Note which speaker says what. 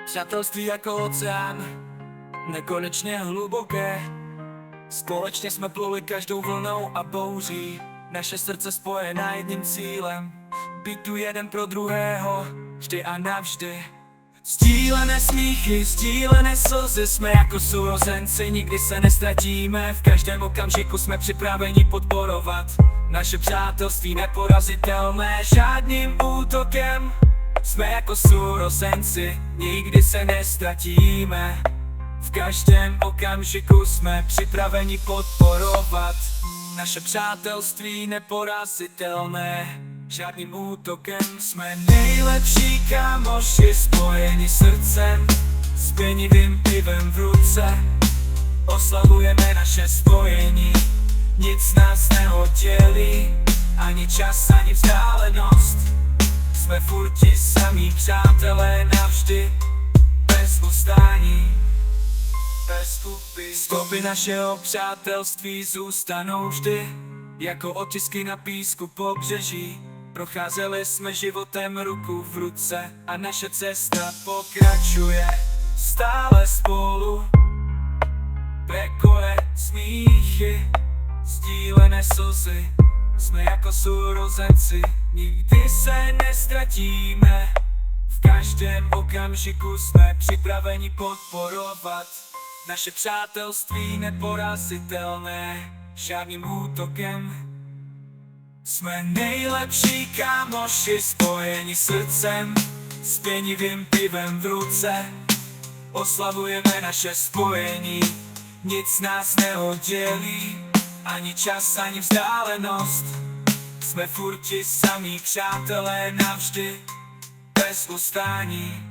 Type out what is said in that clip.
Speaker 1: Přátelství jako oceán, nekonečně hluboké. Společně jsme pluli každou vlnou a bouří. Naše srdce spojená jedním cílem, být tu jeden pro druhého, vždy a navždy. Sdílené smíchy, sdílené slzy, jsme jako sourozenci, nikdy se nestratíme. V každém okamžiku jsme připraveni podporovat naše přátelství neporazitelné žádným útokem. Jsme jako sourozenci, nikdy se nestratíme. V každém okamžiku jsme připraveni podporovat naše přátelství neporazitelné žádným útokem. Jsme nejlepší kámoši, spojeni srdcem, s pěnivým pivem v ruce. Oslavujeme naše spojení, nic nás neoddělí, ani čas, ani vzdálenost. Jsme furt ti samí přátelé navždy, bez ustání, bez stupy. Stopy našeho přátelství zůstanou vždy, jako otisky na písku pobřeží. Procházeli jsme životem ruku v ruce a naše cesta pokračuje stále spolu. Prekoje, smíchy, sdílené slzy, jsme jako sourozenci, nikdy se nestratíme. V každém okamžiku jsme připraveni podporovat naše přátelství neporazitelné žádným útokem. Jsme nejlepší kámoši, spojeni srdcem, s pěnivým pivem v ruce. Oslavujeme naše spojení, nic nás neoddělí, ani čas, ani vzdálenost. Jsme furt ti samí přátelé navždy, bez ustání.